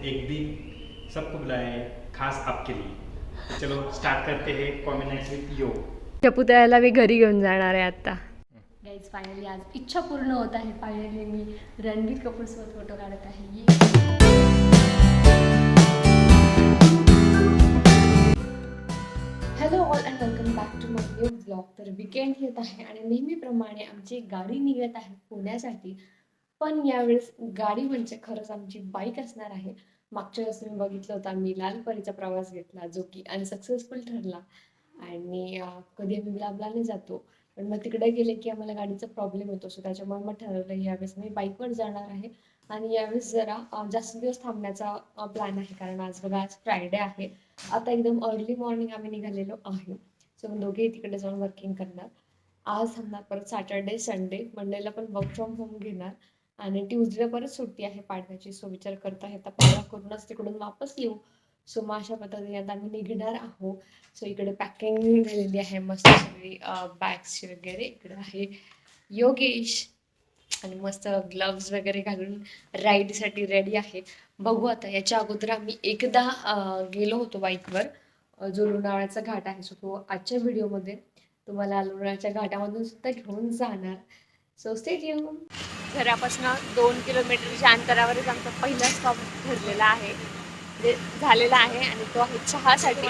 एक दिन सबको बुलाया है खास आपके लिए। तो चलो स्टार्ट करते हैं कॉम्बिनेट विथ योग। शपुतळ्याला मी घरी घेऊन जाणार आहे आता. गाईज फायनली आज इच्छा पूर्ण होत आहे. फायनली मी रणबीर कपूरसोबत फोटो काढत आहे. Hello all and welcome back to my new blog. तर विकेंड येत आहे आणि नेहमीप्रमाणे आमची गाडी निघत आहे पुण्यासाठी. पण यावेळेस गाडी म्हणजे खरंच आमची बाईक असणार आहे. मागच्या वेळेस तुम्ही बघितलं होतं आम्ही लालपरीचा प्रवास घेतला जो की अनसक्सेसफुल ठरला. आणि कधी आम्ही लांबलाने जातो पण मग तिकडे गेले की आम्हाला गाडीचा प्रॉब्लेम होतो. सो त्याच्यामुळे मग ठरवलं यावेळेस मी बाईकवर जाणार आहे. आणि यावेळेस जरा जास्त दिवस थांबण्याचा प्लॅन आहे कारण आज बघा आज फ्रायडे आहे. आता एकदम अर्ली मॉर्निंग आम्ही निघालेलो आहे. सो दोघेही तिकडे जाऊन वर्किंग करणार. आज थांबणार परत सॅटर्डे संडे मंडेला पण वर्क फ्रॉम होम घेणार. आणि ट्यूजडे परत सुट्टी आहे पाडव्याची. सो विचार करत आहे आता पाडवा करूनच तिकडून वापस येऊ. सो मग अशा पद्धतीने आता आम्ही निघणार आहोत. सो इकडे पॅकिंग झालेली आहे मस्त सगळी बॅग्सची वगैरे. इकडे आहे योगेश आणि मस्त ग्लव्स वगैरे घालून राईडसाठी रेडी आहे. बघू आता. याच्या अगोदर आम्ही एकदा गेलो होतो बाईकवर जो लोणावळ्याचा घाट आहे. सो तो आजच्या व्हिडिओमध्ये तुम्हाला लोणावळ्याच्या घाटामधून सुद्धा घेऊन जाणार. So stay tune. घरापासून 2 किलोमीटरच्या अंतरावरच आमचा पहिला स्टॉप ठरलेला आहे म्हणजे झालेला आहे आणि तो आहे चहासाठी.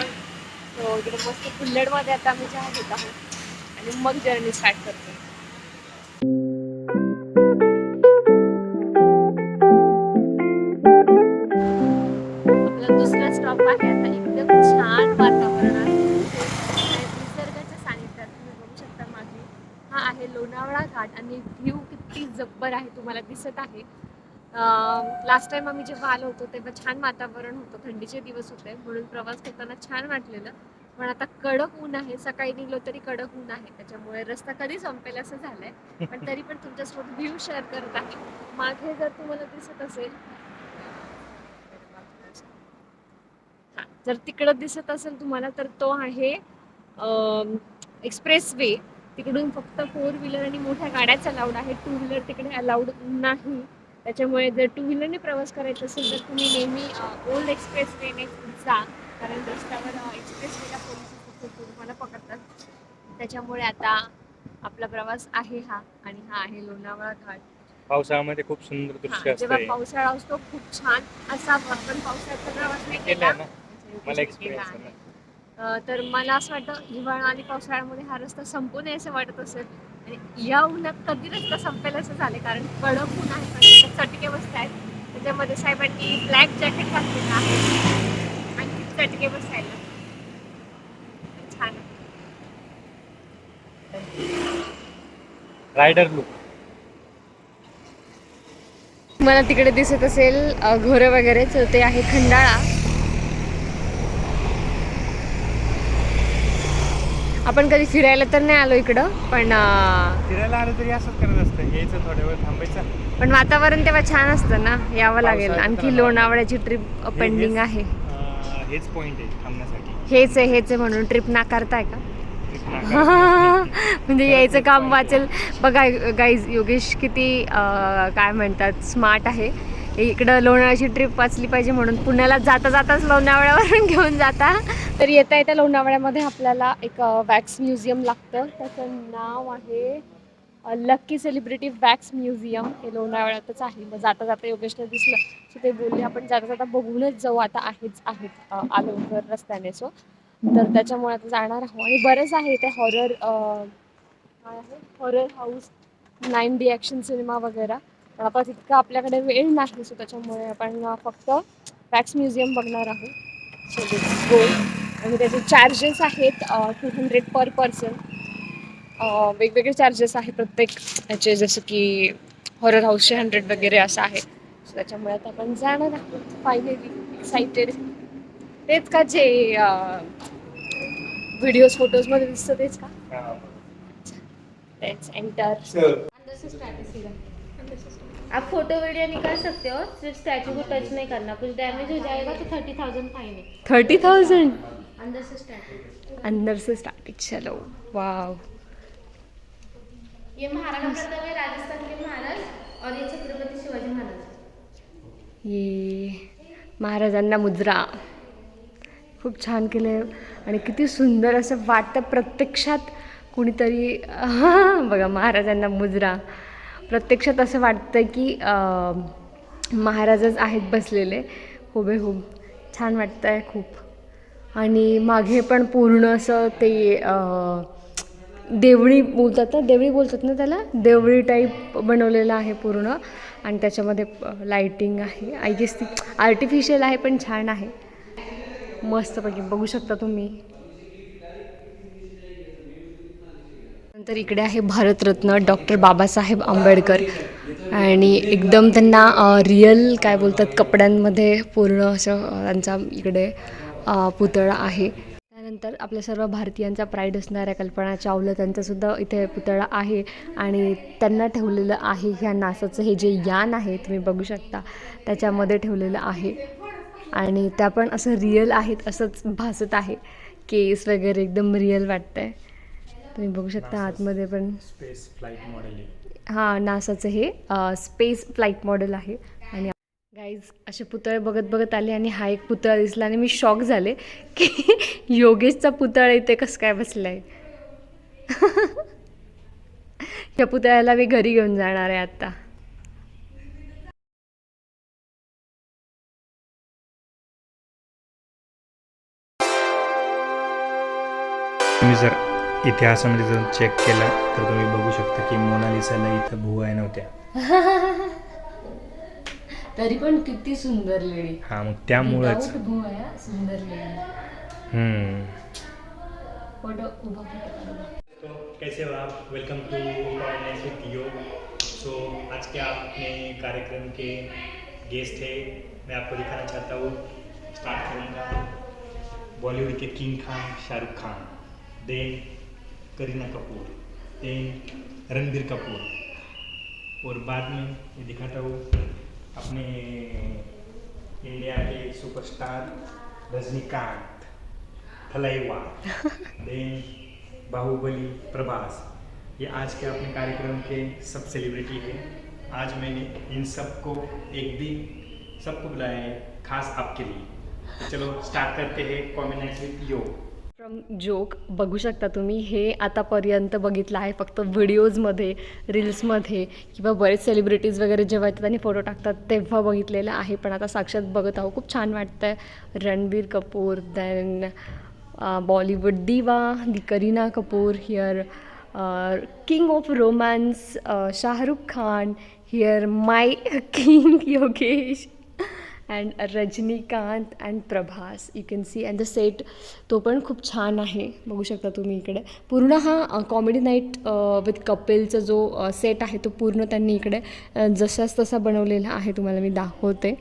तो इकडे मस्त कुल्हडमध्ये आता आम्ही चहा घेत आहोत आणि मग जर्नी स्टार्ट करतो. आपला दुसरा स्टॉप आहे आता. एकदम छान वातावरण आहे आणि निसर्गाच्या सानिध्यात तुम्ही बघू शकता मागे हा आहे लोणावळा घाट आणि व्ह्यू किती जब्बर आहे तुम्हाला दिसत आहे. लास्ट टाइम आम्ही जेव्हा आलो होतो तेव्हा छान वातावरण होतं. थंडीचे दिवस होते म्हणून प्रवास करताना छान वाटलेलं. पण आता कडक ऊन आहे. सकाळी निघलो तरी कडक ऊन आहे. त्याच्यामुळे रस्ता कधी संपेल असं झालंय. पण तरी पण तुमच्यासोबत व्ह्यू शेअर करत आहे. मागे जर तुम्हाला दिसत असेल जर तिकडं दिसत असेल तुम्हाला तर तो आहे एक्सप्रेस वे. तिकडून फक्त 4 व्हीलर आणि मोठ्या गाड्याच अलाउड आहे. 2 व्हीलर तिकडे अलाउड नाही. त्याच्यामुळे जर 2 व्हीलरने प्रवास करायचा असेल तर तुम्ही नेहमी ओल्ड एक्सप्रेस वेने जा कारण रस्त्यावर एक्सप्रेस वेला पोलिस तुम्हाला पकडतात. त्याच्यामुळे आता आपला प्रवास आहे हा आणि हा आहे लोणावळा घाट. पावसाळ्यामध्ये खूप सुंदर दृश्य असते. जेव्हा पावसाळा असतो खूप छान असा. आपण पावसाळ्याचा प्रवास नाही केला मला एक्सपिरियन्स आहे. तर मला असं वाटतं हिवाळा आणि पावसाळ्यामध्ये हा रस्ता संपू नये असं वाटत असेल. आणि या उन्हात कधी रस्ता संपेल असं झाले कारण कडक ऊन आहे. पण चटके बसत आहेत. त्याच्यामध्ये साहेबांनी ब्लॅक जॅकेट घातलेलं आहे आणि चटके बसायला छान रायडर लुक. मला तिकडे दिसत असेल घरं वगैरे तर ते आहे खंडाळा. आपण कधी फिरायला तर नाही आलो इकडं पण फिरायला आलं तरी असंच करत असतं. यायचं थोड्या वेळ थांबायचं. पण वातावरण तेव्हा छान असतं ना. यावं लागेल. आणखी लोणावळ्याची ट्रिप पेंडिंग आहे. हेच पॉइंट आहे थांबण्यासाठी. हेच आहे म्हणून ट्रिप नाकारताय का? म्हणजे यायचं काम वाचेल. बघा गाईज योगेश किती काय म्हणतात स्मार्ट आहे. इकडं लोणावळ्याची ट्रिप वाचली पाहिजे म्हणून पुण्याला जाता जाताच लोणावळ्यावरून घेऊन जाता. तर येता येत्या लोणावळ्यामध्ये आपल्याला एक वॅक्स म्युझियम लागतं. त्याचं नाव आहे लक्की सेलिब्रिटी वॅक्स म्युझियम. हे लोणावळ्यातच आहे. मग जाता जाता योगेशला दिसलं सो ते बोलले आपण जाता जाता बघूनच जाऊ. आता आहेत आलो घर रस्त्याने. सो तर त्याच्यामुळे आता जाणार आहोत. आणि बरेच आहे इथे हॉरर काय आहे horror house 9D action cinema वगैरे. पण आता तितकं आपल्याकडे वेळ नाही. सो त्याच्यामुळे आपण फक्त वॅक्स म्युझियम बघणार आहोत. So let's go. आणि त्याचे चार्जेस आहेत 200 पर पर्सन. वेगवेगळे चार्जेस आहे प्रत्येक याचे. जसं की हॉरर हाऊसचे 100 वगैरे असं आहे. सो त्याच्यामुळे आता आपण जाणार आहोत. Finally excited. तेच का जे व्हिडिओज फोटोजमध्ये दिसतं तेच का? Let's enter. अंदर से स्टार्ट है सीधा। आप फोटो वीडियो निकाल सकते हो, सिर्फ स्टैचू को टच नहीं करना, कुछ डैमेज हो जाएगा तो 30,000 फाइन है। 30,000 अंदर से स्टार्ट। अंदर से स्टार्टिंग. चलो वाव. ये महाराणा प्रताप है, राजस्थान के महाराज, और ये छत्रपति शिवाजी महाराज। ये महाराजांना मुजरा खूप छान केलं आहे आणि किती सुंदर असं वाटतं प्रत्यक्षात कुणीतरी बघा महाराजांना मुजरा प्रत्यक्षात असं वाटतं की महाराजच आहेत बसलेले हुबेहूब छान वाटतं आहे खूप. आणि मागे पण पूर्ण असं ते देवळी बोलतात ना देवळी बोलतात ना त्याला देवळी टाईप बनवलेलं आहे पूर्ण आणि त्याच्यामध्ये लाईटिंग आहे आय गेस ती आर्टिफिशियल आहे पण छान आहे मस्तपैकी बघू शकता तुम्ही. नंतर इकडे आहे भारतरत्न डॉक्टर बाबासाहेब आंबेडकर आणि एकदम त्यांना रिअल काय बोलतात कपड्यांमध्ये पूर्ण असं त्यांचा इकडे पुतळा आहे. त्यानंतर आपल्या सर्व भारतीयांचा प्राईड असणाऱ्या कल्पना चावला त्यांचासुद्धा इथे पुतळा आहे आणि त्यांना ठेवलेलं आहे ह्या नासाचं हे जे यान आहे तुम्ही बघू शकता त्याच्यामध्ये ठेवलेलं आहे आणि त्या पण असं रिअल आहेत असंच भासत आहे. केस वगैरे एकदम रिअल वाटतं आहे तुम्ही बघू शकता आतमध्ये पण स्पेस फ्लाईट मॉडेल आहे. हां नासाचं हे स्पेस फ्लाईट मॉडेल आहे. आणि गाईज असे पुतळे बघत बघत आले आणि हा एक पुतळा दिसला आणि मी शॉक झाले की योगेशचा पुतळा इथे कसं काय बसला आहे. या पुतळ्याला मी घरी घेऊन जाणार आहे आत्ता. तुम्ही जर इतिहासामध्ये जर चेक केला तर तुम्ही बघू शकता की मोनालिसाला इथं भुवया नव्हत्या. तरी पण किती सुंदर लेडी. हा मग त्यामुळंच सुंदर लेडी. फोटो उभा तो कैसे हो आप वेलकम टू कॉर्डिनेट्स विद यो. सो आज के आपने कार्यक्रम के गेस्ट थे मैं आपको दिखाना चाहता हूँ. स्टार्ट करूँगा बॉलीवुड के king Khan Shahrukh Khan, then Kareena Kapoor, then Ranbir Kapoor और बाद में ये दिखाता हूँ अपने इंडिया के सुपरस्टार रजनीकांत, थलाइवा, देन बाहुबली प्रभास. ये आज के अपने कार्यक्रम के सब सेलिब्रिटी हैं. आज मैंने इन सबको एक दिन सबको बुलाया है खास आपके लिए. तो चलो स्टार्ट करते हैं combination with yo. From joke बघू शकता तुम्ही हे आतापर्यंत बघितलं आहे फक्त व्हिडिओजमध्ये रील्समध्ये किंवा बरेच सेलिब्रिटीज वगैरे जेव्हा येतात आणि फोटो टाकतात तेव्हा बघितलेलं आहे पण आता साक्षात बघत आहो खूप छान वाटतं आहे. Ranbir Kapoor then Bollywood diva the Kareena Kapoor here king of romance Shahrukh Khan here my king Yogesh and Rajinikanth and Prabhas you can see and the set तो पण खूप छान आहे बघू शकता तुम्ही इकडे पूर्ण हा कॉमेडी नाईट विथ कपिलचा जो सेट आहे तो पूर्ण त्यांनी इकडे जसाच तसा बनवलेला आहे तुम्हाला मी दाखवते.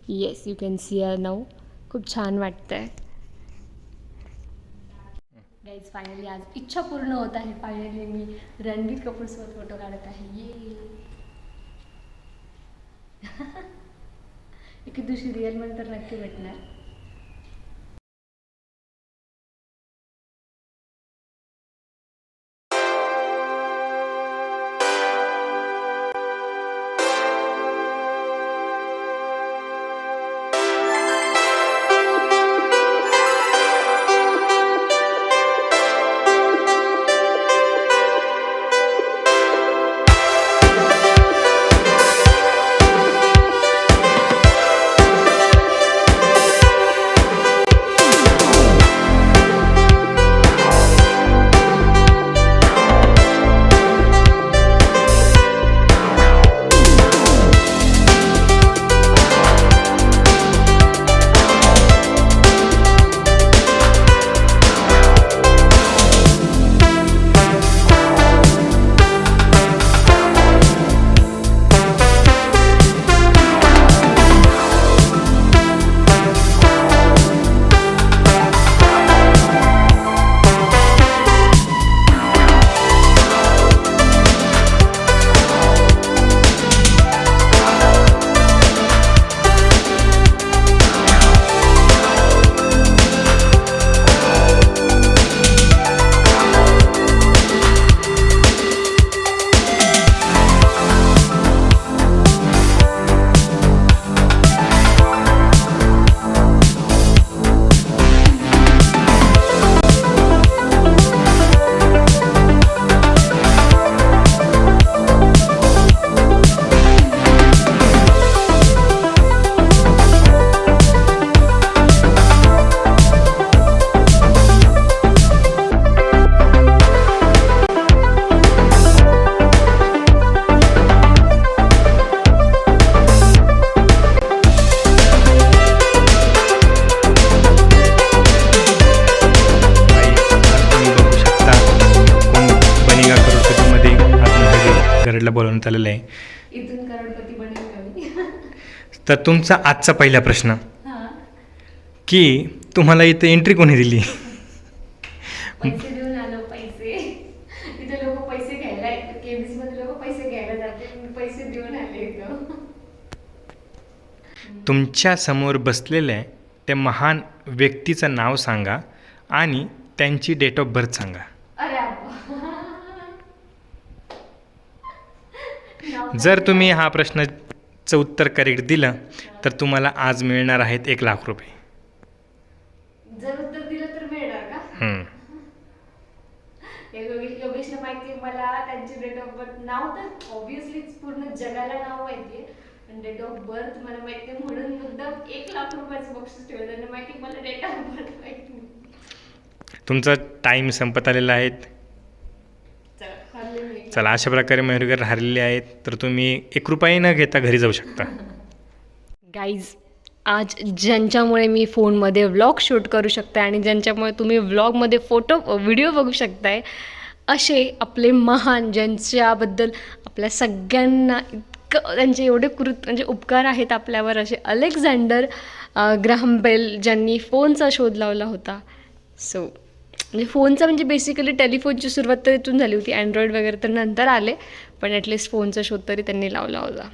Yes you can C now खूप छान वाटतं आहे. गाईज फायनली आज इच्छा पूर्ण होत आहे. फायनली मी रणबीर कपूरसोबत फोटो काढत आहे. ये एके दिवशी रिअलमध्ये तर नक्की भेटणार. बोलवण्यात आलेलं आहे. इथून करोडपती बनेल का मी? तर तुमचा आजचा पहिला प्रश्न हां, की तुम्हाला इथं एंट्री कोणी दिली? पैसे देऊन आलो, पैसे. इथे लोक पैसे घ्यायला, केबीसी मध्ये लोक पैसे घ्यायला जाते, मी पैसे देऊन आले इथं. तुमच्या समोर बसलेल्या त्या महान व्यक्तीचं नाव सांगा आणि त्यांची डेट ऑफ बर्थ सांगा. अरे अप्पा. जर तुम्ही हा प्रश्नाचं उत्तर करेक्ट दिलं तर तुम्हाला आज मिळणार आहेत 1,00,000 रुपये. जर उत्तर दिलं तर मिळणार का? हम्म. योगेशला माहिती आहे, मला त्यांची डेट ऑफ बर्थ नाव तर ऑब्विसली पूर्ण जगाला नाव माहितीये, पण डेट ऑफ बर्थ मला माहिती आहे म्हणून मुद्दाम 1,00,000 रुपयाचं बक्षीस ठेवलं. त्यांना माहिती मला डेट ऑफ बर्थ माहिती नाही. तुमचा टाईम संपत आलेला आहे. चला, हरले मी. चला, अशा प्रकारे मयूरगर हरलेले आहेत, तर तुम्ही 1 रुपयाही न घेता घरी जाऊ शकता. गाईज, आज ज्यांच्यामुळे मी फोनमध्ये व्लॉग शूट करू शकते आणि ज्यांच्यामुळे तुम्ही व्लॉगमध्ये व्हिडिओ बघू शकताय, असे आपले महान, ज्यांच्याबद्दल आपल्या सगळ्यांना इतकं त्यांचे एवढे म्हणजे उपकार आहेत आपल्यावर, असे अलेक्झांडर ग्राहम बेल, ज्यांनी फोनचा शोध लावला होता. सो म्हणजे फोनचा म्हणजे बेसिकली टेलिफोनची सुरुवात तर इथून झाली होती. अँड्रॉईड वगैरे तर नंतर आले, पण ॲटलिस्ट फोनचा शोध तरी त्यांनी लावला होता.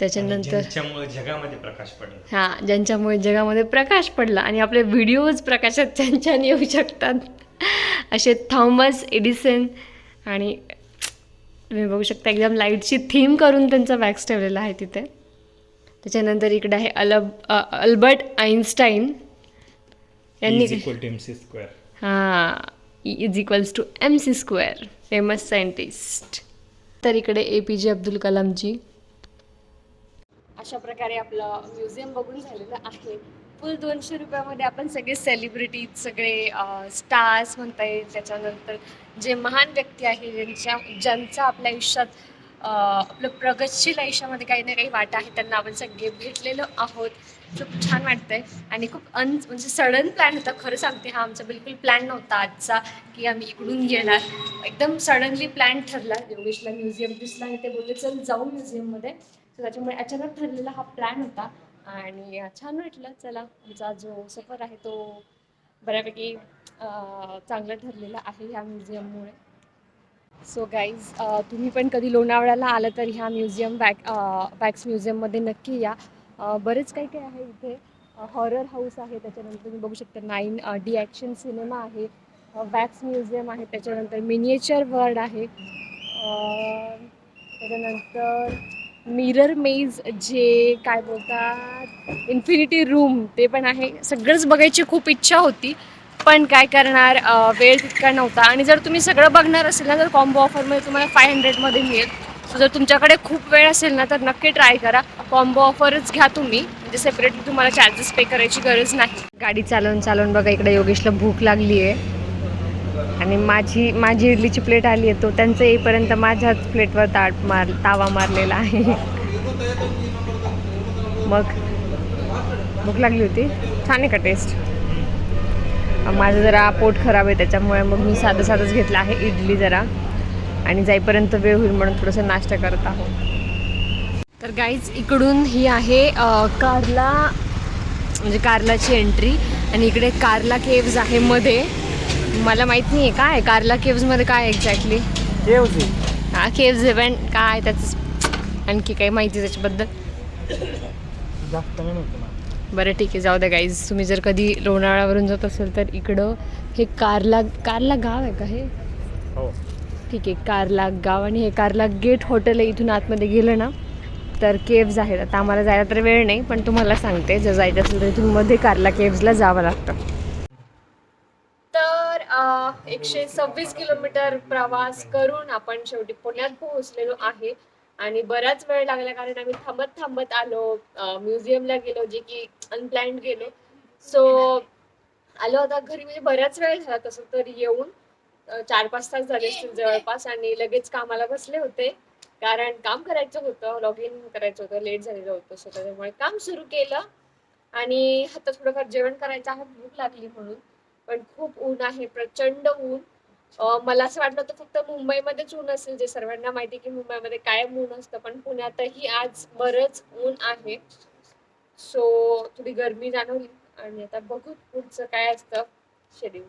त्याच्यानंतर ज्यांच्यामुळे जगामध्ये प्रकाश पडला. हां, ज्यांच्यामुळे जगामध्ये प्रकाश पडला आणि आपले व्हिडिओज प्रकाशात त्यांच्याने येऊ शकतात, असे थॉमस एडिसन. आणि तुम्ही बघू शकता एकदम लाईटची थीम करून त्यांचा वॅक्स ठेवलेला आहे तिथे. त्याच्यानंतर इकडे आहे अल्बर्ट आईन्स्टाईन यांनी. E=mc². हां, E=mc², फेमस सायंटिस्ट. तर इकडे APJ अब्दुल कलामजी. अशा प्रकारे आपलं म्युझियम बघून झालेलं आहे. फुल 200 रुपयामध्ये आपण सगळे सेलिब्रिटीज, सगळे स्टार्स म्हणता येईल, त्याच्यानंतर जे महान व्यक्ती आहे, ज्यांचा आपल्या आयुष्यात आपलं प्रगतशील आयुष्यामध्ये काही ना काही वाटा आहे, त्यांना आपण सगळे भेटलेलो आहोत. खूप छान वाटतंय आणि खूप म्हणजे सडन प्लॅन होता, खरं सांगते. हा आमचा बिलकुल प्लॅन नव्हता आजचा की आम्ही इकडून येणार. एकदम सडनली प्लॅन ठरला. योगेशला म्युझियम दिसला आणि ते बोलले चल जाऊ म्युझियममध्ये. सो त्याच्यामुळे अचानक ठरलेला हा प्लॅन होता आणि छान वाटलं. चला, आमचा जो सफर आहे तो बऱ्यापैकी चांगला ठरलेला आहे ह्या म्युझियममुळे. सो गाईज, तुम्ही पण कधी लोणावळ्याला आलं तर ह्या म्युझियम वॅक्स म्युझियममध्ये नक्की या. बरेच काही काही आहे इथे. हॉरर हाऊस आहे, त्याच्यानंतर तुम्ही बघू शकता 9D ॲक्शन सिनेमा आहे, वॅक्स म्युझियम आहे, त्याच्यानंतर मिनिएचर वर्ल्ड आहे, त्याच्यानंतर मिरर मेज, जे काय बोलतात इन्फिनिटी रूम, ते पण आहे. सगळंच बघायची खूप इच्छा होती, पण काय करणार, वेळ तितका नव्हता. आणि जर तुम्ही सगळं बघणार असेल ना, तर कॉम्बो ऑफरमध्ये तुम्हाला 500मध्ये मिळेल. सो जर तुमच्याकडे खूप वेळ असेल ना, तर नक्की ट्राय करा. कॉम्बो ऑफरच घ्या तुम्ही, म्हणजे सेपरेटली तुम्हाला चार्जेस पे करायची गरज नाही. गाडी चालवून बघा, इकडे योगेशला भूक लागली आहे आणि माझी इडलीची प्लेट आली आहे. तो त्यांचं येईपर्यंत माझ्याच प्लेटवर तावा मारलेला आहे. मग भूक लागली होती. छान आहे का टेस्ट? माझं जरा पोट खराब आहे, त्याच्यामुळे मग मी साधंच घेतलं आहे इडली जरा, आणि जाईपर्यंत वेळ होईल म्हणून थोडंसं नाश्ता करत आहोत. तर गाईज, इकडून ही आहे कार्लाची एंट्री आणि इकडे कार्ला केव्ज आहे मध्ये. मला माहीत नाही आहे काय कार्ला केव्जमध्ये काय एक्झॅक्टली. हां, केव्ज आहे, पण काय त्याचं आणखी काही माहिती त्याच्याबद्दल जास्त नाही माहिती. बरं ठीक आहे, जाऊ द्या गाईज. तुम्ही जर कधी लोणावळ्यावरून जात असेल तर इकडं हे कार्ला गाव आहे का हे? हो, ठीक आहे, कार्ला गाव. आणि हे कार्ला गेट हॉटेल आहे. इथून आतमध्ये गेलं ना तर केव्ज आहेत. आता आम्हाला जायला तर वेळ नाही, पण तुम्हाला सांगते, जर जायचं असेल तर इथून मध्ये कार्ला केव्जला जावं लागतं. तर 126 किलोमीटर प्रवास करून आपण शेवटी पुण्यात पोहोचलेलो आहे. आणि बराच वेळ लागला, कारण आम्ही थांबत आलो. म्युझियमला गेलो, जे की अनप्लॅन्ड गेलो. सो आलो आता घरी, म्हणजे बराच वेळ झाला तसं तर येऊन. 4-5 तास झाले असतील जवळपास, आणि लगेच कामाला बसले होते, कारण काम करायचं होतं, लॉग इन करायचं होतं, लेट झालेलं होतं. सो त्याच्यामुळे काम सुरू केलं आणि आता थोडंफार जेवण करायचं आहे, भूक लागली म्हणून. पण खूप ऊन आहे, प्रचंड ऊन. मला असं वाटलं होतं फक्त मुंबईमध्येच ऊन असेल, जे सर्वांना माहिती की मुंबईमध्ये कायम ऊन असतं, पण पुण्यातही आज बरंच ऊन आहे. सो थोडी गरमी जाणवली आणि आता बघू पुढचं काय असतं शेड्यूल.